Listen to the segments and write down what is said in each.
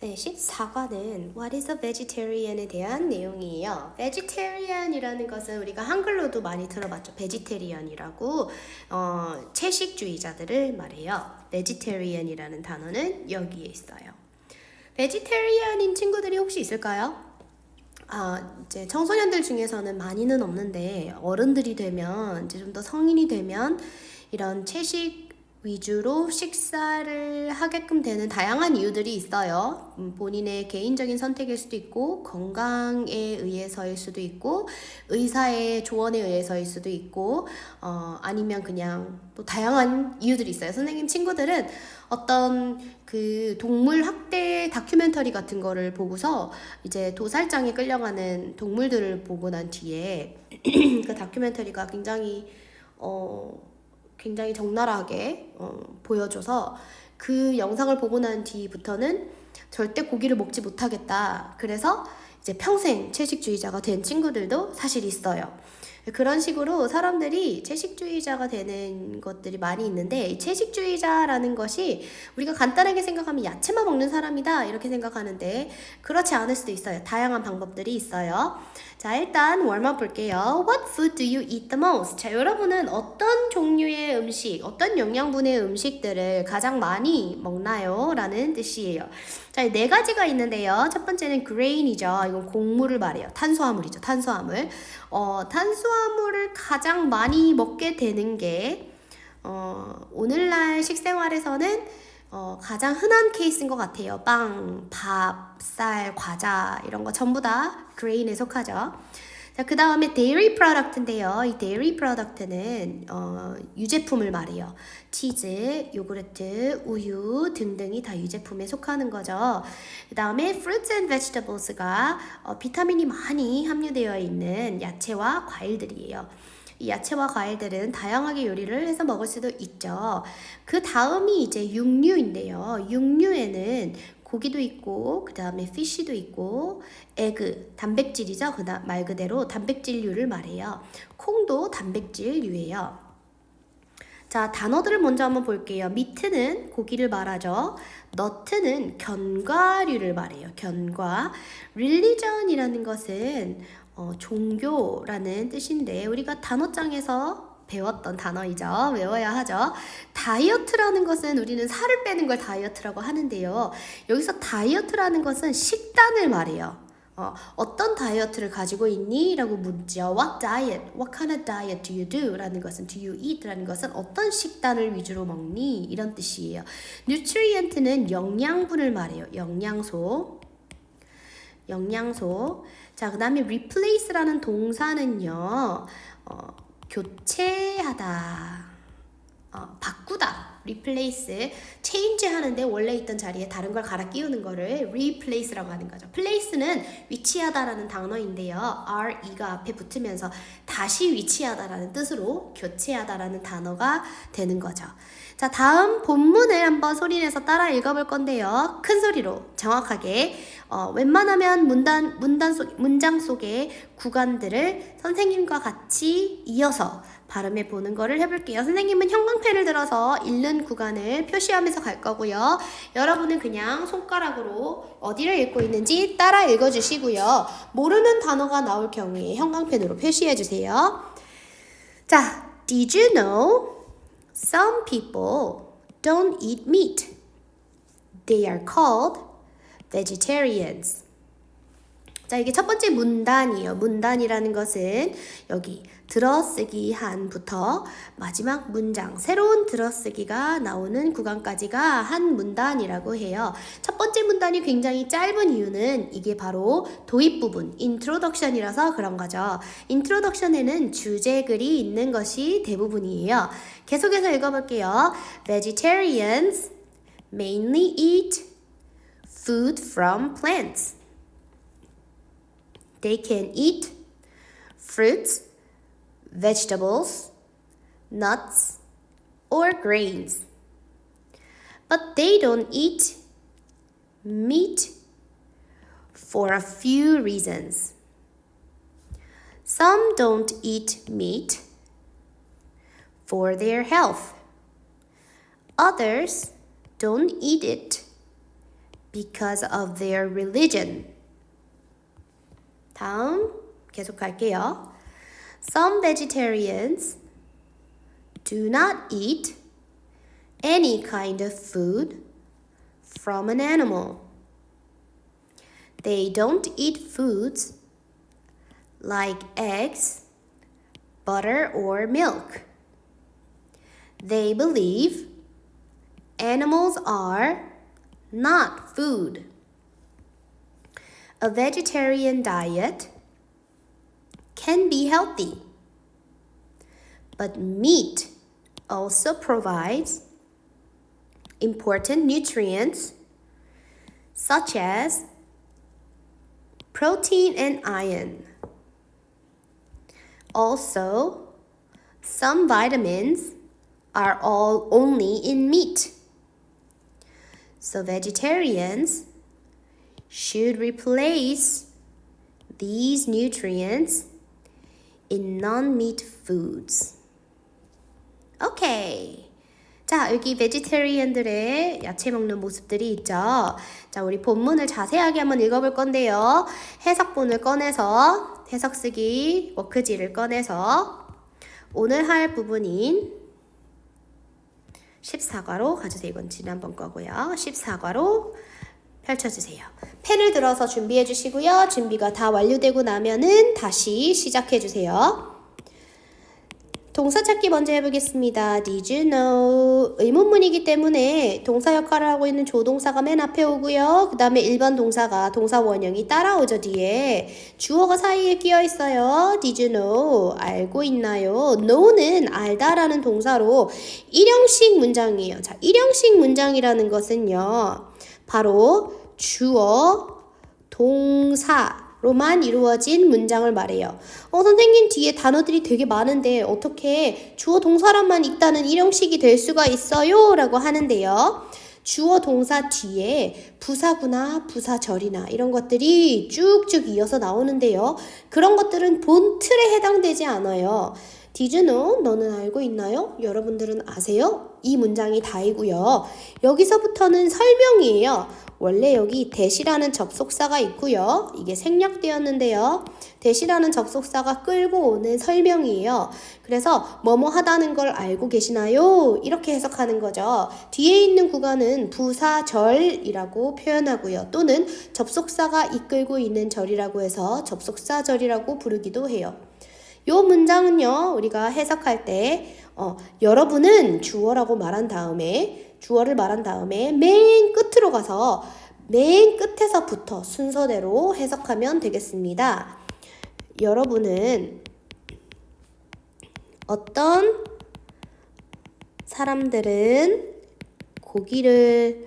네, 14과는 What is a vegetarian에 대한 내용이에요. vegetarian이라는 것은 우리가 한글로도 많이 들어봤죠. vegetarian이라고 채식주의자들을 말해요. vegetarian이라는 단어는 여기에 있어요. vegetarian인 친구들이 혹시 있을까요? 이제 청소년들 중에서는 많이는 없는데 어른들이 되면 이제 좀 더 성인이 되면 이런 채식 위주로 식사를 하게끔 되는 다양한 이유들이 있어요. 본인의 개인적인 선택일 수도 있고 건강에 의해서일 수도 있고 의사의 조언에 의해서일 수도 있고 아니면 그냥 또 다양한 이유들이 있어요. 선생님 친구들은 어떤 그 동물 학대 다큐멘터리 같은 거를 보고서 이제 도살장에 끌려가는 동물들을 보고 난 뒤에 그 다큐멘터리가 굉장히 적나라하게 보여줘서 그 영상을 보고 난 뒤부터는 절대 고기를 먹지 못하겠다. 그래서 이제 평생 채식주의자가 된 친구들도 사실 있어요. 그런 식으로 사람들이 채식주의자가 되는 것들이 많이 있는데 이 채식주의자라는 것이 우리가 간단하게 생각하면 야채만 먹는 사람이다 이렇게 생각하는데 그렇지 않을 수도 있어요. 다양한 방법들이 있어요. 자, 일단 웜업 볼게요. What food do you eat the most? 자, 여러분은 어떤 종류의 음식, 어떤 영양분의 음식들을 가장 많이 먹나요? 라는 뜻이에요. 자, 네 가지가 있는데요. 첫 번째는 grain이죠. 이건 곡물을 말해요. 탄수화물이죠. 탄수화물. 탄수화물을 가장 많이 먹게 되는 게 오늘날 식생활에서는 가장 흔한 케이스인 것 같아요. 빵, 밥, 쌀, 과자 이런 거 전부 다 grain에 속하죠. 자, 그 다음에 dairy product인데요. 이 dairy product는 유제품을 말해요. 치즈, 요구르트, 우유 등등이 다 유제품에 속하는 거죠. 그 다음에 fruits and vegetables가 비타민이 많이 함유되어 있는 야채와 과일들이에요. 이 야채와 과일들은 다양하게 요리를 해서 먹을 수도 있죠. 그 다음이 이제 육류인데요. 육류에는 고기도 있고 그 다음에 피쉬도 있고 에그 단백질이죠. 말 그대로 단백질류를 말해요. 콩도 단백질류예요. 자, 단어들을 먼저 한번 볼게요. 미트는 고기를 말하죠. 너트는 견과류를 말해요. 견과. religion이라는 것은 종교라는 뜻인데 우리가 단어장에서 배웠던 단어이죠. 외워야 하죠. 다이어트라는 것은 우리는 살을 빼는 걸 다이어트라고 하는데요. 여기서 다이어트라는 것은 식단을 말해요. 어떤 다이어트를 가지고 있니? 라고 묻죠. What diet? What kind of diet do you do? 라는 것은 do you eat? 라는 것은 어떤 식단을 위주로 먹니? 이런 뜻이에요. nutrient는 영양분을 말해요. 영양소. 자, 그 다음에 replace라는 동사는요. 교체하다, 바꾸다, replace, change 하는데 원래 있던 자리에 다른 걸 갈아 끼우는 거를 replace라고 하는 거죠. place는 위치하다라는 단어인데요. re가 앞에 붙으면서 다시 위치하다라는 뜻으로 교체하다라는 단어가 되는 거죠. 자, 다음 본문을 한번 소리내서 따라 읽어볼 건데요. 큰 소리로 정확하게 웬만하면 문장 속의 구간들을 선생님과 같이 이어서 발음해 보는 거를 해볼게요. 선생님은 형광펜을 들어서 읽는 구간을 표시하면서 갈 거고요. 여러분은 그냥 손가락으로 어디를 읽고 있는지 따라 읽어주시고요. 모르는 단어가 나올 경우에 형광펜으로 표시해 주세요. 자, did you know some people don't eat meat? They are called vegetarians. 자, 이게 첫 번째 문단이에요. 문단이라는 것은 여기 들어쓰기 한부터 마지막 문장, 새로운 들어쓰기가 나오는 구간까지가 한 문단이라고 해요. 첫 번째 문단이 굉장히 짧은 이유는 이게 바로 도입 부분, introduction이라서 그런 거죠. introduction에는 주제글이 있는 것이 대부분이에요. 계속해서 읽어볼게요. Vegetarians mainly eat food from plants. They can eat fruits, vegetables, nuts, or grains. But they don't eat meat for a few reasons. Some don't eat meat for their health. Others don't eat it because of their religion. 다음 계속 갈게요. Some vegetarians do not eat any kind of food from an animal. They don't eat foods like eggs, butter, or milk. They believe animals are not food. A vegetarian diet can be healthy, but meat also provides important nutrients such as protein and iron. Also, some vitamins are all only in meat. So vegetarians should replace these nutrients in non-meat foods. 오케이. 자, 여기 베지테리언들의 야채 먹는 모습들이 있죠. 자, 우리 본문을 자세하게 한번 읽어볼 건데요. 해석본을 꺼내서 해석 쓰기 워크지를 꺼내서 오늘 할 부분인 14과로 가주세요. 이건 지난번 거고요. 14과로 펼쳐주세요. 펜을 들어서 준비해 주시고요. 준비가 다 완료되고 나면은 다시 시작해 주세요. 동사 찾기 먼저 해보겠습니다. Did you know? 의문문이기 때문에 동사 역할을 하고 있는 조동사가 맨 앞에 오고요. 그 다음에 일반 동사가 동사 원형이 따라오죠. 뒤에 주어가 사이에 끼어 있어요. Did you know? 알고 있나요? know는 알다라는 동사로 일형식 문장이에요. 자, 일형식 문장이라는 것은요. 바로 주어, 동사로만 이루어진 문장을 말해요. 선생님 뒤에 단어들이 되게 많은데 어떻게 주어, 동사란만 있다는 일형식이 될 수가 있어요? 라고 하는데요. 주어, 동사 뒤에 부사구나, 부사절이나 이런 것들이 쭉쭉 이어서 나오는데요. 그런 것들은 본 틀에 해당되지 않아요. Did you know? 너는 알고 있나요? 여러분들은 아세요? 이 문장이 다이고요. 여기서부터는 설명이에요. 원래 여기 that이라는 접속사가 있고요. 이게 생략되었는데요. that이라는 접속사가 끌고 오는 설명이에요. 그래서 뭐뭐 하다는 걸 알고 계시나요? 이렇게 해석하는 거죠. 뒤에 있는 구간은 부사절이라고 표현하고요. 또는 접속사가 이끌고 있는 절이라고 해서 접속사절이라고 부르기도 해요. 요 문장은요, 우리가 해석할 때 여러분은 주어라고 말한 다음에 주어를 말한 다음에 맨 끝으로 가서 맨 끝에서부터 순서대로 해석하면 되겠습니다. 여러분은 어떤 사람들은 고기를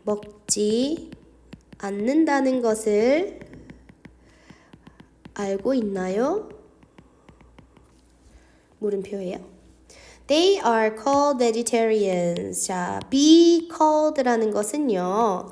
먹지 않는다는 것을 알고 있나요? 물음표예요. They are called vegetarians. 자, be called라는 것은요.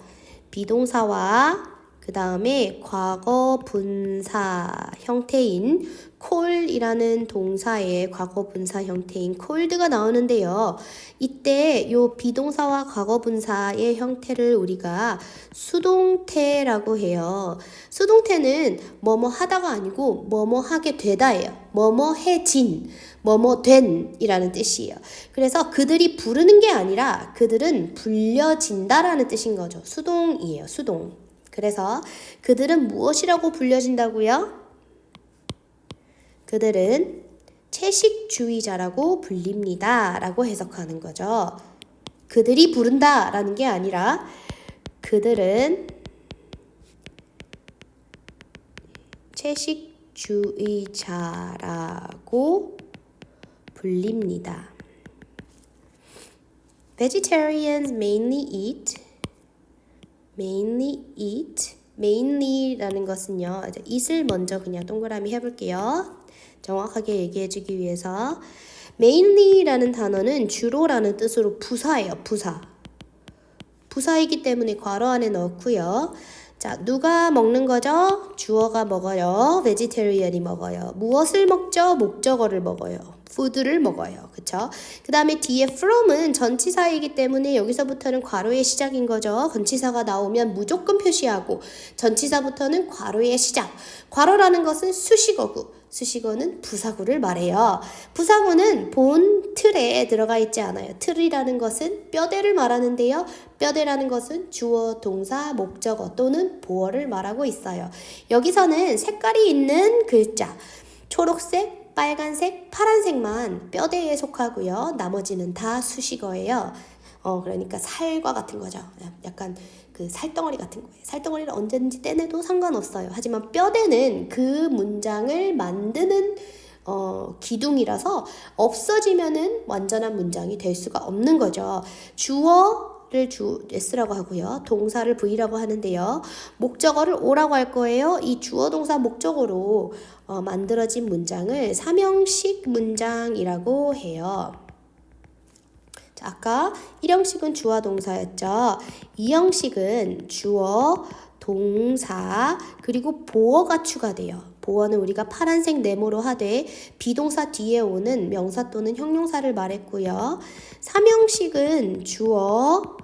비동사와 그 다음에 과거 분사 형태인 call이라는 동사의 과거 분사 형태인 called가 나오는데요. 이때 요 비동사와 과거 분사의 형태를 우리가 수동태라고 해요. 수동태는 뭐뭐 하다가 아니고 뭐뭐 하게 되다예요. 뭐뭐 해진, 뭐뭐 된 이라는 뜻이에요. 그래서 그들이 부르는 게 아니라 그들은 불려진다라는 뜻인 거죠. 수동이에요. 수동. 그래서 그들은 무엇이라고 불려진다고요? 그들은 채식주의자라고 불립니다. 라고 해석하는 거죠. 그들이 부른다 라는 게 아니라 그들은 채식주의자라고 불립니다. Vegetarians mainly라는 것은요. it을 먼저 그냥 동그라미 해볼게요. 정확하게 얘기해주기 위해서 mainly라는 단어는 주로라는 뜻으로 부사예요. 부사이기 때문에 괄호 안에 넣고요. 자, 누가 먹는 거죠? 주어가 먹어요. vegetarian이 먹어요. 무엇을 먹죠? 목적어를 먹어요. food를 먹어요. 그쵸? 그 다음에 뒤에 from은 전치사이기 때문에 여기서부터는 괄호의 시작인 거죠. 전치사가 나오면 무조건 표시하고 전치사부터는 괄호의 시작. 괄호라는 것은 수식어구. 수식어는 부사구를 말해요. 부사구는 본 틀에 들어가 있지 않아요. 틀이라는 것은 뼈대를 말하는데요. 뼈대라는 것은 주어, 동사, 목적어 또는 보어를 말하고 있어요. 여기서는 색깔이 있는 글자, 초록색, 빨간색, 파란색만 뼈대에 속하고요. 나머지는 다 수식어예요. 그러니까 살과 같은 거죠. 약간 그 살덩어리 같은 거예요. 살덩어리를 언제든지 떼내도 상관없어요. 하지만 뼈대는 그 문장을 만드는 기둥이라서 없어지면은 완전한 문장이 될 수가 없는 거죠. 주어를 S라고 하고요. 동사를 V라고 하는데요. 목적어를 O라고 할 거예요. 이 주어, 동사, 목적어로 만들어진 문장을 삼형식 문장이라고 해요. 자, 아까 1형식은 주어 동사였죠. 2형식은 주어, 동사, 그리고 보어가 추가돼요. 보어는 우리가 파란색 네모로 하되 비동사 뒤에 오는 명사 또는 형용사를 말했고요. 3형식은 주어,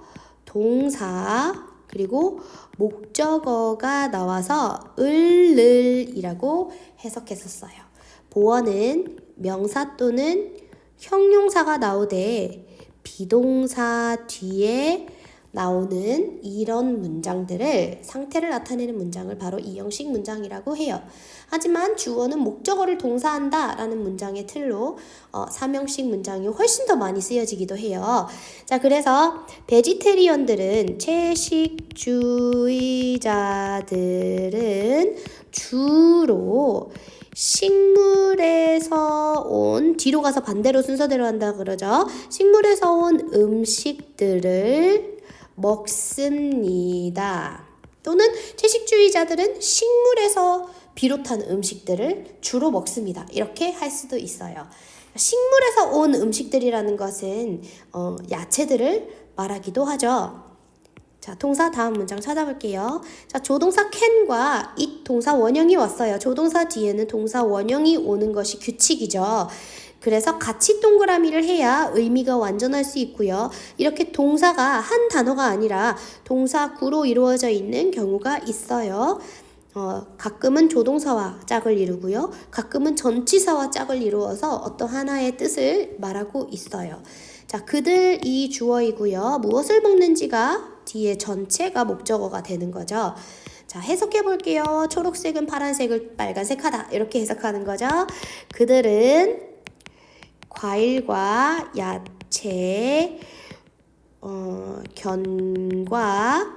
동사, 그리고 목적어가 나와서 을이라고 해석했었어요. 보어는 명사 또는 형용사가 나오되 비동사 뒤에 나오는 이런 문장들을 상태를 나타내는 문장을 바로 2형식 문장이라고 해요. 하지만 주어는 목적어를 동사한다 라는 문장의 틀로 3형식 문장이 훨씬 더 많이 쓰여지기도 해요. 자, 그래서 베지테리언들은 채식주의자들은 주로 식물에서 온, 뒤로 가서 반대로 순서대로 한다 그러죠. 식물에서 온 음식들을 먹습니다. 또는 채식주의자들은 식물에서 비롯한 음식들을 주로 먹습니다. 이렇게 할 수도 있어요. 식물에서 온 음식들이라는 것은 야채들을 말하기도 하죠. 자, 동사 다음 문장 찾아볼게요. 자, 조동사 can과 it 동사 원형이 왔어요. 조동사 뒤에는 동사 원형이 오는 것이 규칙이죠. 그래서 같이 동그라미를 해야 의미가 완전할 수 있고요. 이렇게 동사가 한 단어가 아니라 동사 구로 이루어져 있는 경우가 있어요. 가끔은 조동사와 짝을 이루고요. 가끔은 전치사와 짝을 이루어서 어떤 하나의 뜻을 말하고 있어요. 자, 그들이 주어이고요. 무엇을 먹는지가 뒤에 전체가 목적어가 되는 거죠. 자, 해석해 볼게요. 초록색은 파란색을 빨간색하다. 이렇게 해석하는 거죠. 그들은 과일과 야채, 견과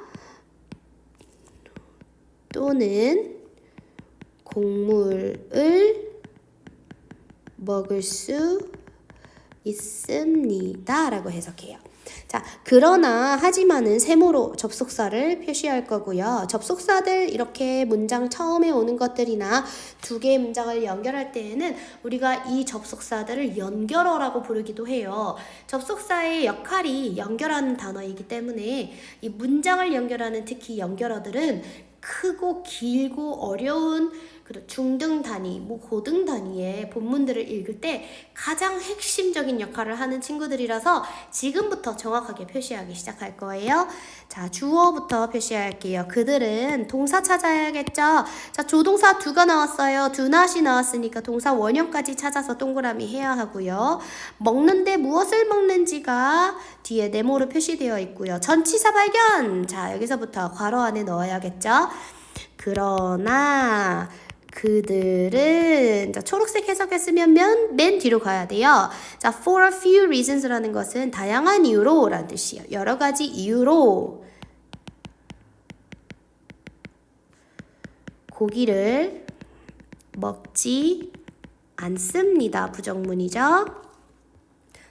또는 곡물을 먹을 수 있습니다. 라고 해석해요. 자, 그러나 하지만은 세모로 접속사를 표시할 거고요. 접속사들 이렇게 문장 처음에 오는 것들이나 두 개의 문장을 연결할 때에는 우리가 이 접속사들을 연결어라고 부르기도 해요. 접속사의 역할이 연결하는 단어이기 때문에 이 문장을 연결하는 특히 연결어들은 크고 길고 어려운 중등 단위, 고등 단위의 본문들을 읽을 때 가장 핵심적인 역할을 하는 친구들이라서 지금부터 정확하게 표시하기 시작할 거예요. 자, 주어부터 표시할게요. 그들은 동사 찾아야겠죠? 자, 조동사 두가 나왔어요. do not이 나왔으니까 동사 원형까지 찾아서 동그라미 해야 하고요. 먹는데 무엇을 먹는지가 뒤에 네모로 표시되어 있고요. 전치사 발견! 자, 여기서부터 괄호 안에 넣어야겠죠? 그러나 그들은, 자, 초록색 해석했으면 맨 뒤로 가야 돼요. 자, for a few reasons라는 것은 다양한 이유로 라는 뜻이에요. 여러 가지 이유로 고기를 먹지 않습니다. 부정문이죠.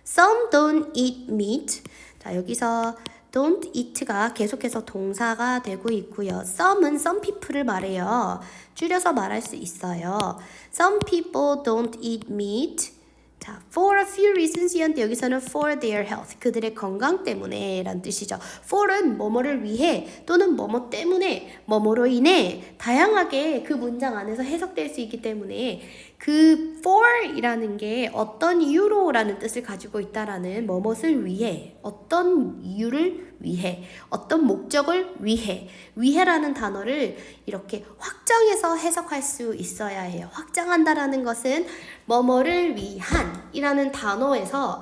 Some don't eat meat. 자, 여기서 don't eat가 계속해서 동사가 되고 있고요. some은 some people을 말해요. 줄여서 말할 수 있어요. Some people don't eat meat. 자, for a few reasons 이었는데 여기서는 for their health. 그들의 건강 때문에 라는 뜻이죠. for은 뭐뭐를 위해 또는 뭐뭐 때문에 뭐뭐로 인해 다양하게 그 문장 안에서 해석될 수 있기 때문에 그 for이라는 게 어떤 이유로라는 뜻을 가지고 있다라는 뭐뭇을 위해, 어떤 이유를 위해, 어떤 목적을 위해, 위해라는 단어를 이렇게 확장해서 해석할 수 있어야 해요. 확장한다라는 것은 뭐뭐를 위한이라는 단어에서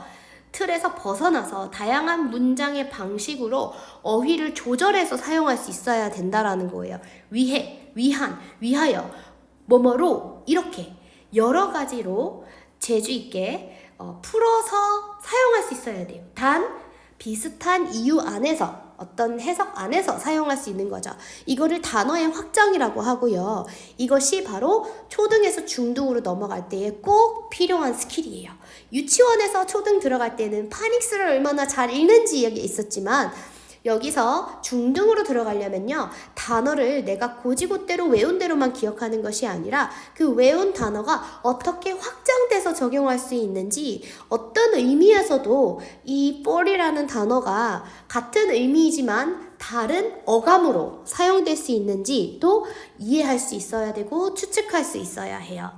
틀에서 벗어나서 다양한 문장의 방식으로 어휘를 조절해서 사용할 수 있어야 된다라는 거예요. 위해, 위한, 위하여, 뭐뭐로 이렇게 여러 가지로 재주 있게 풀어서 사용할 수 있어야 돼요. 단 비슷한 이유 안에서, 어떤 해석 안에서 사용할 수 있는 거죠. 이거를 단어의 확장이라고 하고요. 이것이 바로 초등에서 중등으로 넘어갈 때에 꼭 필요한 스킬이에요. 유치원에서 초등 들어갈 때는 파닉스를 얼마나 잘 읽는지 여기 있었지만, 여기서 중등으로 들어가려면요, 단어를 내가 고지고대로 외운 대로만 기억하는 것이 아니라 그 외운 단어가 어떻게 확장돼서 적용할 수 있는지, 어떤 의미에서도 이 for이라는 단어가 같은 의미이지만 다른 어감으로 사용될 수 있는지도 이해할 수 있어야 되고 추측할 수 있어야 해요.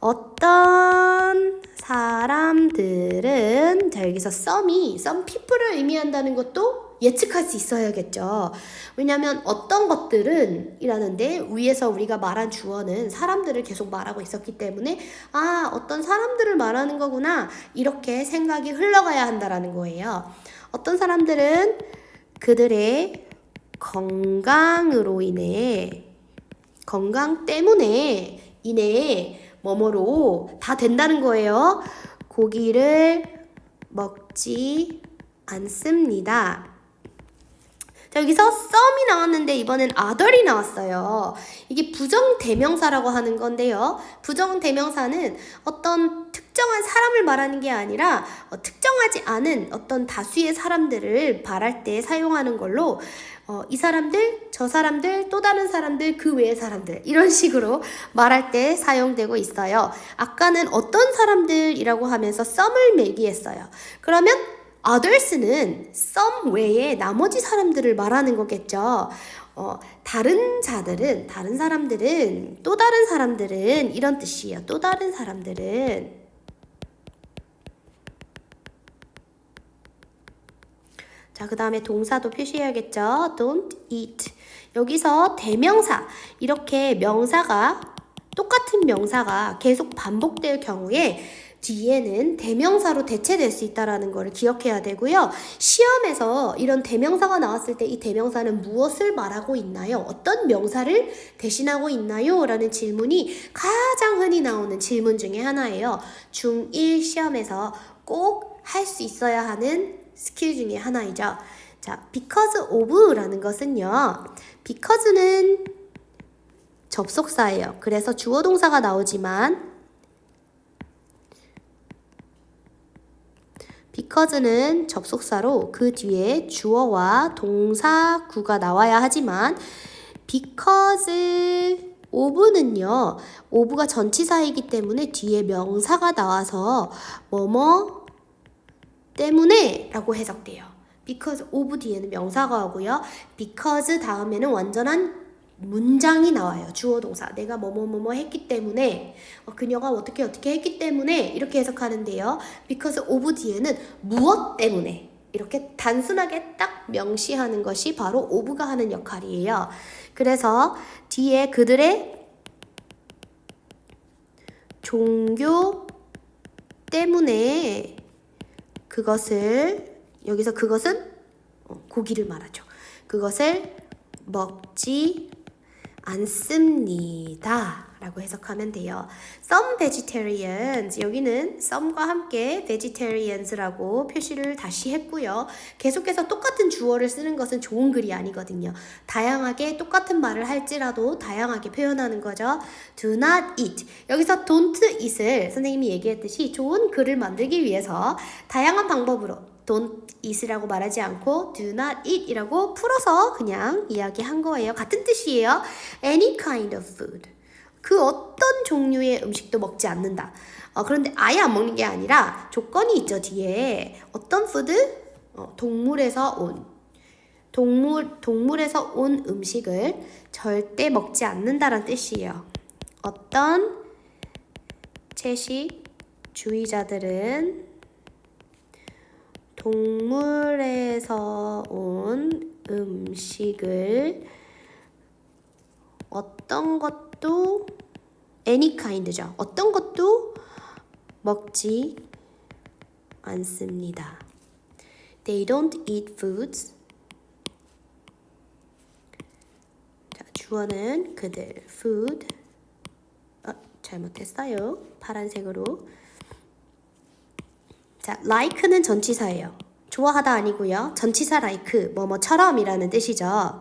어떤 사람들은, 자 여기서 some people을 의미한다는 것도 예측할 수 있어야겠죠. 왜냐하면 어떤 것들은 이라는데 위에서 우리가 말한 주어는 사람들을 계속 말하고 있었기 때문에 어떤 사람들을 말하는 거구나 이렇게 생각이 흘러가야 한다라는 거예요. 어떤 사람들은 그들의 건강으로 인해, 건강 때문에 뭐뭐로 다 된다는 거예요. 고기를 먹지 않습니다. 자, 여기서 some이 나왔는데 이번엔 other이 나왔어요. 이게 부정대명사라고 하는 건데요. 부정대명사는 어떤 특정한 사람을 말하는 게 아니라 특정하지 않은 어떤 다수의 사람들을 말할 때 사용하는 걸로 이 사람들, 저 사람들, 또 다른 사람들, 그 외의 사람들 이런 식으로 말할 때 사용되고 있어요. 아까는 어떤 사람들이라고 하면서 some을 매기했어요. 그러면 others는 some 외에 나머지 사람들을 말하는 거겠죠. 다른 자들은, 다른 사람들은, 또 다른 사람들은 이런 뜻이에요. 또 다른 사람들은. 자, 그 다음에 동사도 표시해야겠죠. Don't eat. 여기서 대명사, 이렇게 명사가, 똑같은 명사가 계속 반복될 경우에 뒤에는 대명사로 대체될 수 있다는 걸 기억해야 되고요. 시험에서 이런 대명사가 나왔을 때 이 대명사는 무엇을 말하고 있나요? 어떤 명사를 대신하고 있나요? 라는 질문이 가장 흔히 나오는 질문 중에 하나예요. 중1 시험에서 꼭 할 수 있어야 하는 스킬 중에 하나이죠. 자, because of라는 것은요. because는 접속사예요. 그래서 주어 동사가 나오지만 because는 접속사로 그 뒤에 주어와 동사구가 나와야 하지만 because of는요. of가 전치사이기 때문에 뒤에 명사가 나와서 뭐뭐 때문에 라고 해석돼요. because of 뒤에는 명사가 오고요. because 다음에는 완전한 문장이 나와요. 주어 동사. 내가 뭐뭐뭐뭐 했기 때문에, 그녀가 어떻게 했기 때문에 이렇게 해석하는데요. because of 뒤에는 무엇 때문에 이렇게 단순하게 딱 명시하는 것이 바로 of가 하는 역할이에요. 그래서 뒤에 그들의 종교 때문에 여기서 그것은 고기를 말하죠. 그것을 먹지 않습니다 라고 해석하면 돼요. Some vegetarians, 여기는 some과 함께 vegetarians라고 표시를 다시 했고요. 계속해서 똑같은 주어를 쓰는 것은 좋은 글이 아니거든요. 다양하게 똑같은 말을 할지라도 다양하게 표현하는 거죠. Do not eat. 여기서 don't eat을 선생님이 얘기했듯이 좋은 글을 만들기 위해서 다양한 방법으로 don't eat이라고 말하지 않고 do not eat 이라고 풀어서 그냥 이야기한 거예요. 같은 뜻이에요. Any kind of food. 그 어떤 종류의 음식도 먹지 않는다. 그런데 아예 안 먹는 게 아니라 조건이 있죠. 뒤에 어떤 food? 동물에서 온 음식을 절대 먹지 않는다란 뜻이에요. 어떤 채식주의자들은 동물에서 온 음식을 어떤 것도 any kind죠. 어떤 것도 먹지 않습니다. They don't eat foods. 자, 주어는 그들 food. 잘못했어요. 파란색으로. 자, like는 전치사예요. 좋아하다 아니고요. 전치사 like, 뭐뭐처럼이라는 뜻이죠.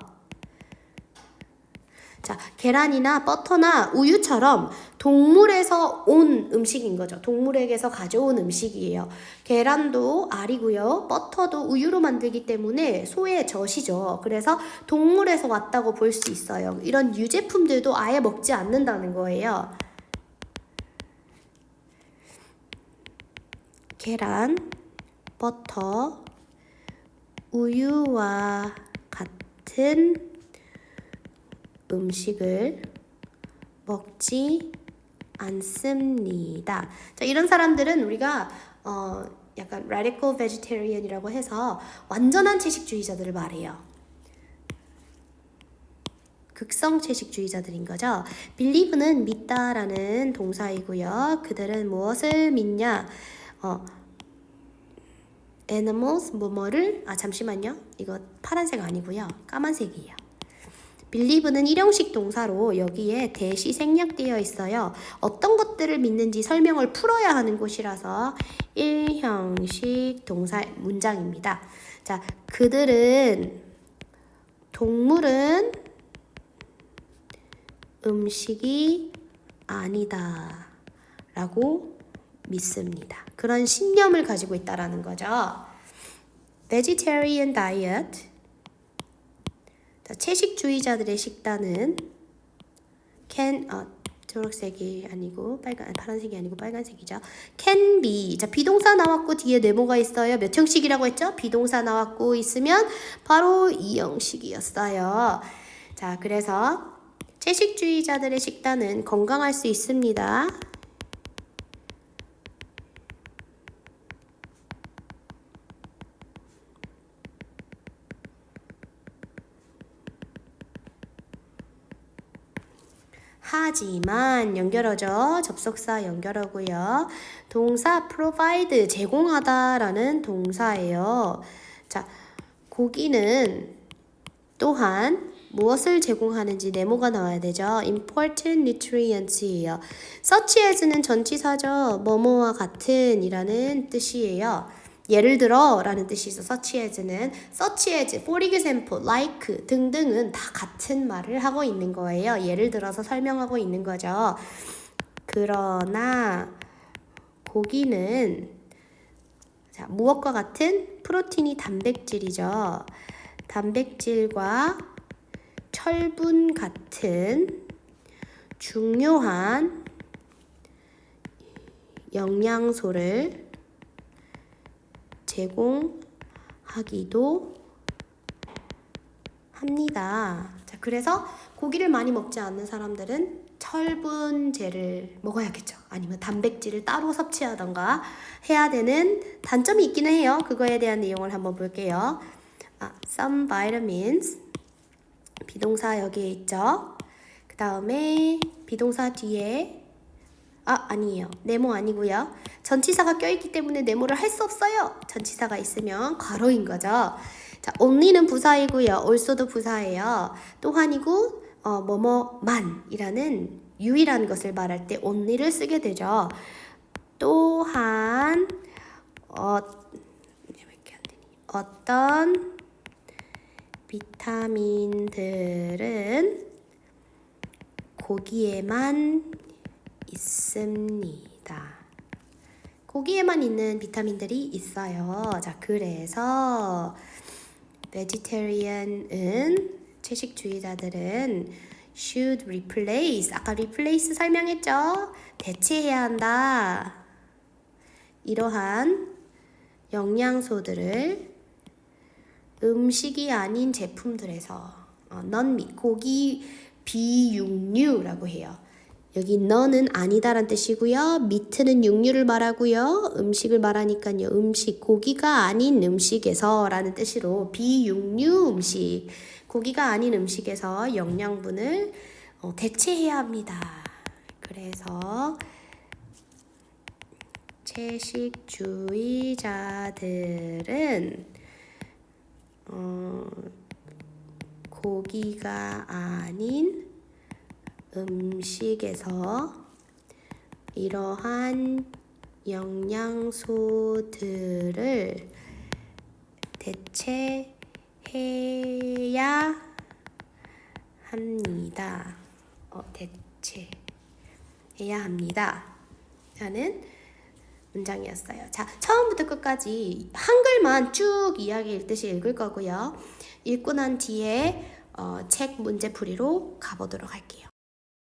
자, 계란이나 버터나 우유처럼 동물에서 온 음식인 거죠. 동물에게서 가져온 음식이에요. 계란도 알이고요. 버터도 우유로 만들기 때문에 소의 젖이죠. 그래서 동물에서 왔다고 볼 수 있어요. 이런 유제품들도 아예 먹지 않는다는 거예요. 계란, 버터, 우유와 같은 음식을 먹지 않습니다. 자, 이런 사람들은 우리가 약간 radical vegetarian이라고 해서 완전한 채식주의자들을 말해요. 극성 채식주의자들인 거죠. believe는 믿다라는 동사이고요. 그들은 무엇을 믿냐? animals 뭐뭐를 잠시만요. 이거 파란색 아니고요. 까만색이에요. believe는 일형식 동사로 여기에 대시 생략되어 있어요. 어떤 것들을 믿는지 설명을 풀어야 하는 곳이라서 일형식 동사 문장입니다. 자, 그들은 동물은 음식이 아니다 라고 믿습니다. 그런 신념을 가지고 있다라는 거죠. vegetarian diet. 자, 채식주의자들의 식단은 초록색이 아니고 파란색이 아니고 빨간색이죠. can be. 자, 비동사 나왔고 뒤에 네모가 있어요. 몇 형식이라고 했죠? 비동사 나왔고 있으면 바로 이 형식이었어요. 자, 그래서 채식주의자들의 식단은 건강할 수 있습니다. 하지만 연결어죠. 접속사 연결어고요. 동사 provide 제공하다라는 동사예요. 자, 고기는 또한 무엇을 제공하는지 네모가 나와야 되죠. important nutrients예요. such as는 전치사죠. 뭐뭐와 같은 이라는 뜻이에요. 예를 들어 라는 뜻이 있어. such as는 such as, for example, like 등등은 다 같은 말을 하고 있는 거예요. 예를 들어서 설명하고 있는 거죠. 그러나 고기는 자, 무엇과 같은? 프로틴이 단백질이죠. 단백질과 철분 같은 중요한 영양소를 제공하기도 합니다. 자, 그래서 고기를 많이 먹지 않는 사람들은 철분제를 먹어야겠죠. 아니면 단백질을 따로 섭취하던가 해야 되는 단점이 있기는 해요. 그거에 대한 내용을 한번 볼게요. some vitamins. 비동사 여기에 있죠. 그 다음에 비동사 뒤에 아니에요. 네모 아니고요. 전치사가 껴있기 때문에 네모를 할 수 없어요. 전치사가 있으면 괄호인 거죠. 자, only는 부사이고요. also도 부사예요. 또한이고 뭐뭐만이라는 유일한 것을 말할 때 only를 쓰게 되죠. 또한 어떤 비타민들은 고기에만 있습니다. 고기에만 있는 비타민들이 있어요. 자, 그래서 vegetarian은 채식주의자들은 should replace. 아까 replace 설명했죠? 대체해야 한다. 이러한 영양소들을 음식이 아닌 제품들에서 non-meat, 고기 비육류라고 해요. 여기 너는 아니다란 뜻이고요. 미트는 육류를 말하고요. 음식을 말하니까요. 음식, 고기가 아닌 음식에서 라는 뜻으로 비육류 음식, 고기가 아닌 음식에서 영양분을 대체해야 합니다. 그래서 채식주의자들은 고기가 아닌 음식에서 이러한 영양소들을 대체해야 합니다. 대체해야 합니다. 라는 문장이었어요. 자, 처음부터 끝까지 한글만 쭉 이야기 읽듯이 읽을 거고요. 읽고 난 뒤에 책 문제풀이로 가보도록 할게요.